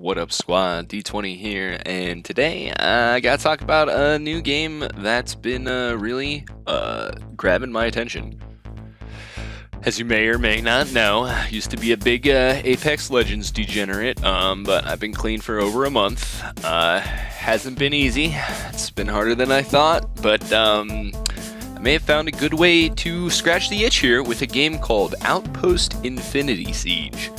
What up, squad? D20 here, and today I gotta talk about a new game that's been really grabbing my attention. As you may or may not know, I used to be a big Apex Legends degenerate, but I've been clean for over a month. Hasn't been easy. It's been harder than I thought, but I may have found a good way to scratch the itch here with a game called Outpost Infinity Siege.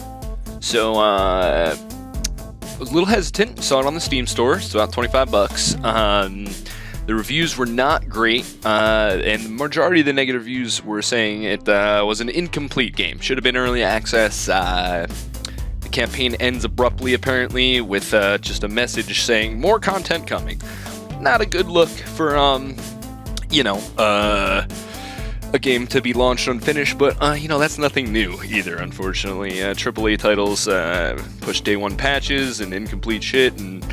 So, I was a little hesitant, saw it on the Steam store, it's about 25 bucks. The reviews were not great, and the majority of the negative reviews were saying it was an incomplete game. Should have been early access. The campaign ends abruptly, apparently, with just a message saying more content coming. Not a good look for, a game to be launched unfinished, but, that's nothing new either, unfortunately. AAA titles push day one patches and incomplete shit and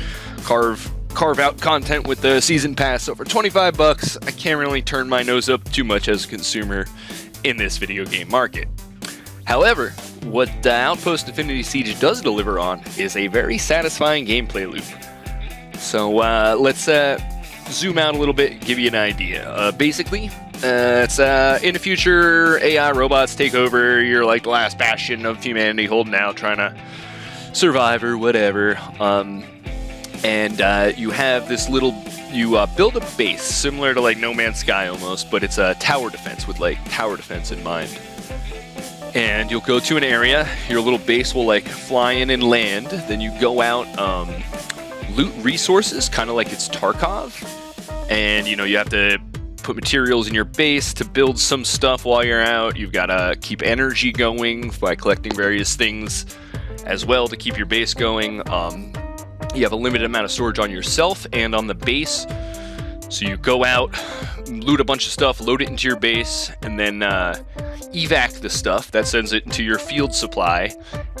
carve out content with the season pass. So for 25 bucks, I can't really turn my nose up too much as a consumer in this video game market. However, what Outpost Infinity Siege does deliver on is a very satisfying gameplay loop. So let's zoom out a little bit, give you an idea. Basically, it's in the future, AI robots take over. You're like the last bastion of humanity holding out, trying to survive or whatever. And you have this little, you build a base similar to like No Man's Sky almost, but it's a tower defense with like tower defense in mind. And you'll go to an area, your little base will like fly in and land, then you go out, loot resources, kind of like it's Tarkov. And you have to put materials in your base to build some stuff while you're out. You've got to keep energy going by collecting various things as well to keep your base going. You have a limited amount of storage on yourself and on the base. So you go out, loot a bunch of stuff, load it into your base, and then evac the stuff. That sends it into your field supply.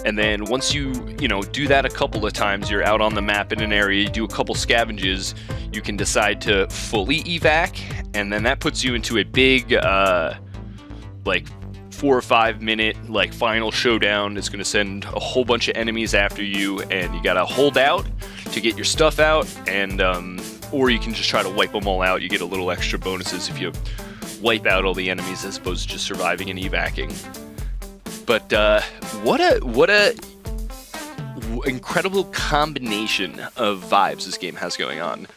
And then once you do that a couple of times, you're out on the map in an area, you do a couple scavenges, you can decide to fully evac, and then that puts you into a big, 4 or 5 minute final showdown. It's going to send a whole bunch of enemies after you, and you got to hold out to get your stuff out, and or you can just try to wipe them all out. You get a little extra bonuses if you wipe out all the enemies as opposed to just surviving and evacing. But what a incredible combination of vibes this game has going on.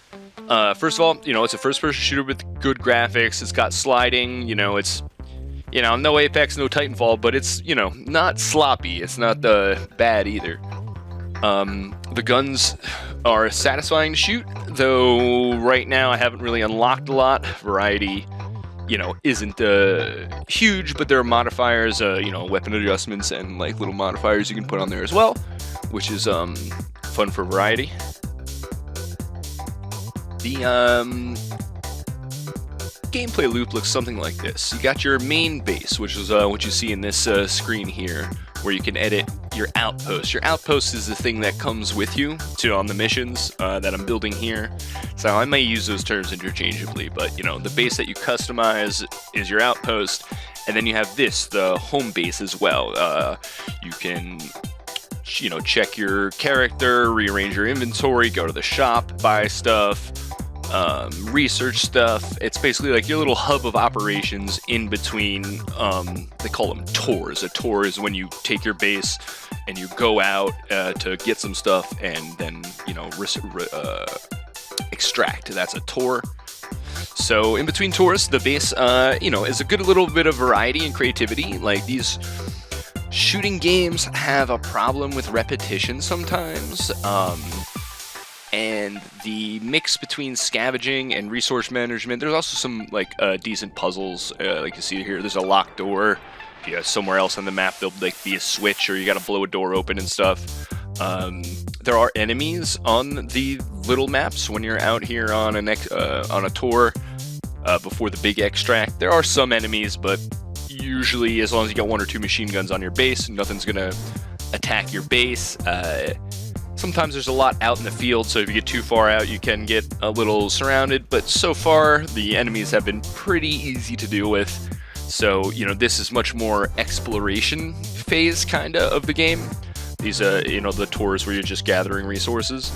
First of all, it's a first-person shooter with good graphics. It's got sliding. It's no Apex, no Titanfall, but it's not sloppy. It's not bad either. The guns are satisfying to shoot, though right now I haven't really unlocked a lot. Variety, isn't huge, but there are modifiers, weapon adjustments and little modifiers you can put on there as well, which is fun for variety. The gameplay loop looks something like this. You got your main base, which is what you see in this screen here, where you can edit your outpost. Your outpost is the thing that comes with you on the missions that I'm building here. So I may use those terms interchangeably, but the base that you customize is your outpost, and then you have the home base as well. You can check your character, rearrange your inventory, go to the shop, buy stuff, research stuff. It's basically like your little hub of operations in between. They call them tours. A tour is when you take your base and you go out to get some stuff and then extract. That's a tour. So in between tours, the base is a good little bit of variety and creativity. Like, these shooting games have a problem with repetition sometimes. And the mix between scavenging and resource management, there's also some decent puzzles. Like you see here, there's a locked door. If you have somewhere else on the map, there'll be a switch, or you got to blow a door open and stuff. There are enemies on the little maps when you're out here on a tour before the big extract. There are some enemies, but usually, as long as you got 1 or 2 machine guns on your base, nothing's gonna attack your base. Sometimes there's a lot out in the field, so if you get too far out, you can get a little surrounded, but so far, the enemies have been pretty easy to deal with. So, this is much more exploration phase, kinda, of the game. These, the tours where you're just gathering resources.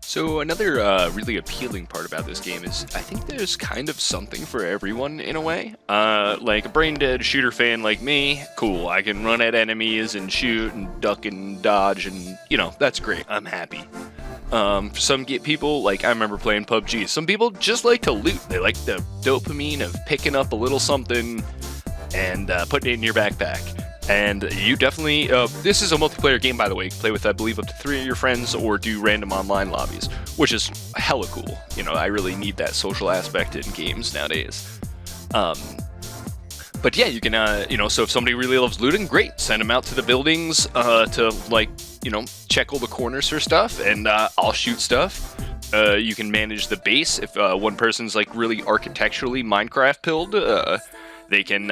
So another really appealing part about this game is I think there's kind of something for everyone in a way. Like a brain-dead shooter fan like me, cool, I can run at enemies and shoot and duck and dodge and, that's great, I'm happy. For some people, like I remember playing PUBG, some people just like to loot. They like the dopamine of picking up a little something and putting it in your backpack. And you definitely, this is a multiplayer game, by the way. You can play with, I believe, up to 3 of your friends or do random online lobbies, which is hella cool. I really need that social aspect in games nowadays. But yeah, you can, so if somebody really loves looting, great. Send them out to the buildings to, check all the corners for stuff, and I'll shoot stuff. You can manage the base if one person's, really architecturally Minecraft-pilled. They can,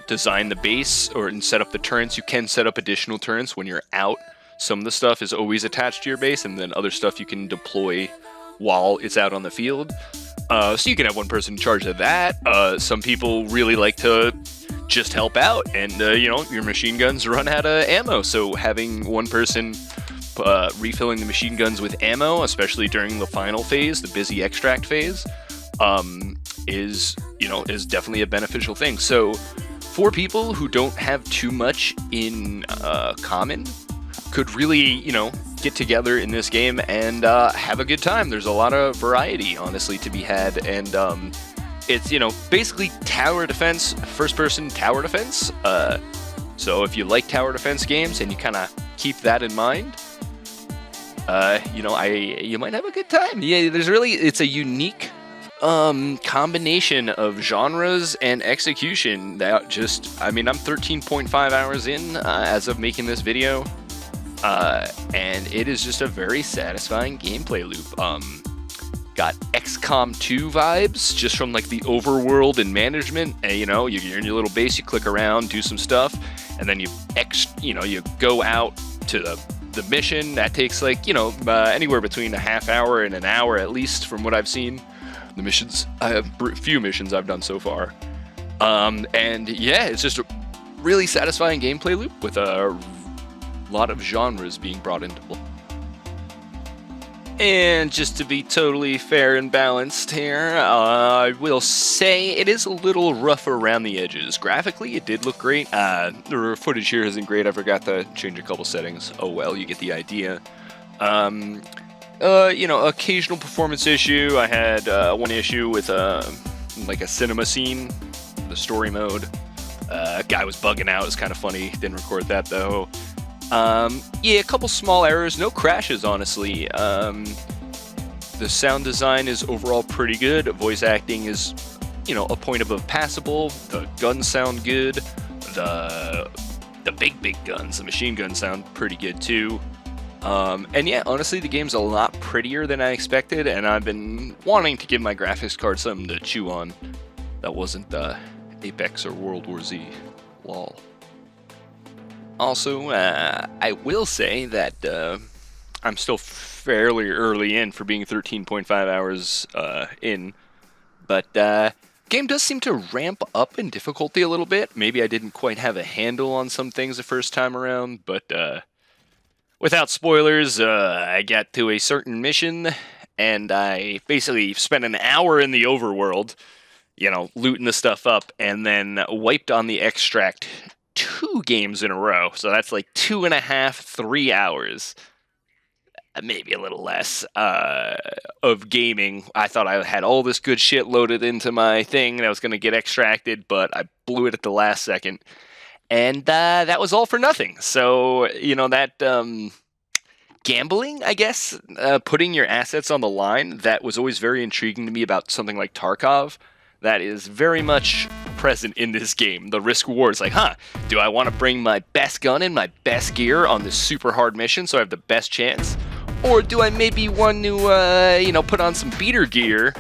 design the base and set up the turrets. You can set up additional turrets when you're out. Some of the stuff is always attached to your base, and then other stuff you can deploy while it's out on the field. So you can have one person in charge of that. Some people really like to just help out, and, your machine guns run out of ammo. So having one person refilling the machine guns with ammo, especially during the final phase, the busy extract phase, is definitely a beneficial thing. So for people who don't have too much in common, could really, get together in this game and have a good time. There's a lot of variety, honestly, to be had, and it's, basically tower defense, first-person tower defense. So if you like tower defense games and you kind of keep that in mind, you might have a good time. Yeah, it's a unique combination of genres and execution that I'm 13.5 hours in as of making this video, and it is just a very satisfying gameplay loop. Got XCOM 2 vibes just from the overworld and management. And, you're in your little base, you click around, do some stuff, and then you go out to the mission. That takes anywhere between a half hour and an hour at least, from what I've seen. The missions, I have few missions I've done so far. And yeah, it's just a really satisfying gameplay loop with a lot of genres being brought into play. And just to be totally fair and balanced here, I will say it is a little rough around the edges. Graphically, it did look great. The footage here isn't great. I forgot to change a couple settings. Oh well, you get the idea. Occasional performance issue. I had one issue with a cinema scene, the story mode. A guy was bugging out. It was kind of funny. Didn't record that though. A couple small errors. No crashes, honestly. The sound design is overall pretty good. Voice acting is, a point above passable. The guns sound good. The big guns, the machine guns sound pretty good too. And yeah, honestly, the game's a lot prettier than I expected, and I've been wanting to give my graphics card something to chew on. That wasn't Apex or World War Z. Lol. Also, I will say that I'm still fairly early in for being 13.5 hours in, but game does seem to ramp up in difficulty a little bit. Maybe I didn't quite have a handle on some things the first time around, but without spoilers, I got to a certain mission, and I basically spent an hour in the overworld, looting the stuff up, and then wiped on the extract 2 games in a row. So that's 2.5, 3 hours, maybe a little less, of gaming. I thought I had all this good shit loaded into my thing and I was going to get extracted, but I blew it at the last second. And that was all for nothing. So, that gambling, I guess, putting your assets on the line, that was always very intriguing to me about something like Tarkov. That is very much present in this game. The risk reward is do I want to bring my best gun and my best gear on this super hard mission so I have the best chance? Or do I maybe want to, put on some beater gear,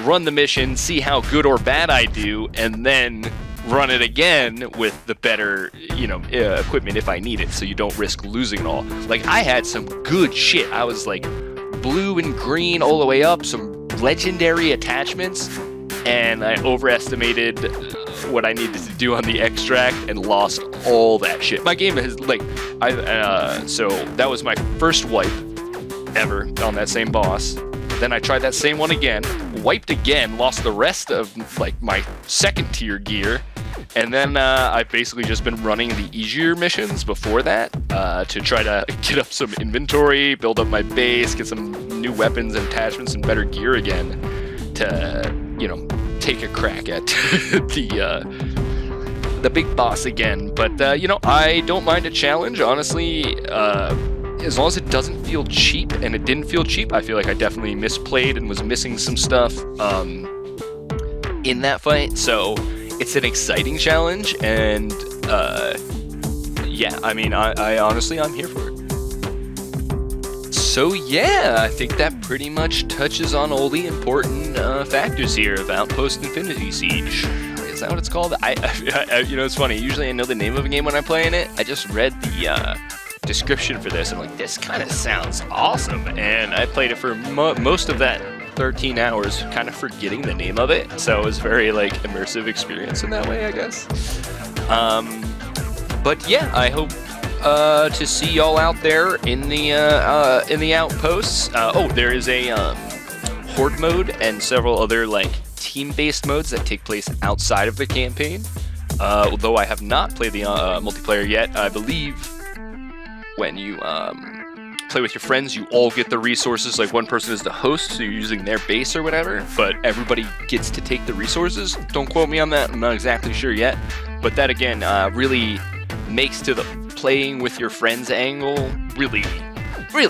run the mission, see how good or bad I do, and then run it again with the better, equipment if I need it, so you don't risk losing it all. I had some good shit. I was blue and green all the way up, some legendary attachments, and I overestimated what I needed to do on the extract and lost all that shit. My game has like, so that was my first wipe ever on that same boss. Then I tried that same one again, wiped again, lost the rest of like my second tier gear, and then I've basically just been running the easier missions before that to try to get up some inventory, build up my base, get some new weapons and attachments and better gear again to, you know, take a crack at the big boss again. But you know, I don't mind a challenge, honestly. As long as it doesn't feel cheap, and it didn't feel cheap, I feel like I definitely misplayed and was missing some stuff in that fight. So it's an exciting challenge, and yeah, I mean, I honestly, I'm here for it. So yeah, I think that pretty much touches on all the important factors here of Outpost Infinity Siege. Is that what it's called? I you know, it's funny. Usually I know the name of a game when I'm playing it. I just read the description for this. I'm like, this kind of sounds awesome, and I played it for most of that 13 hours, kind of forgetting the name of it. So it was very like immersive experience in that way, I guess. But yeah, I hope to see y'all out there in the outposts. Oh, there is a horde mode and several other like team-based modes that take place outside of the campaign. Although I have not played the multiplayer yet, I believe when you play with your friends, you all get the resources. Like, one person is the host, so you're using their base or whatever, but everybody gets to take the resources. Don't quote me on that, I'm not exactly sure yet. But that, again, really makes to the playing with your friends angle really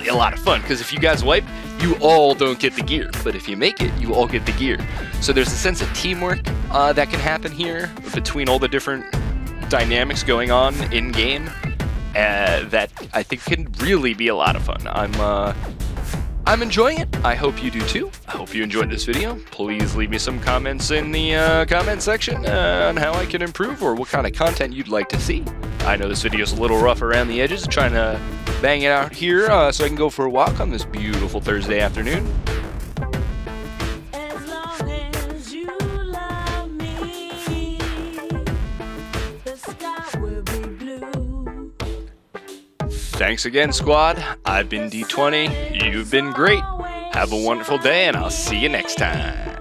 a lot of fun, because if you guys wipe, you all don't get the gear, but if you make it, you all get the gear. So there's a sense of teamwork that can happen here between all the different dynamics going on in-game. That I think can really be a lot of fun. I'm enjoying it. I hope you do too. I hope you enjoyed this video. Please leave me some comments in the comment section on how I can improve or what kind of content you'd like to see. I know this video is a little rough around the edges, trying to bang it out here so I can go for a walk on this beautiful Thursday afternoon. Thanks again, squad. I've been D20. You've been great. Have a wonderful day, and I'll see you next time.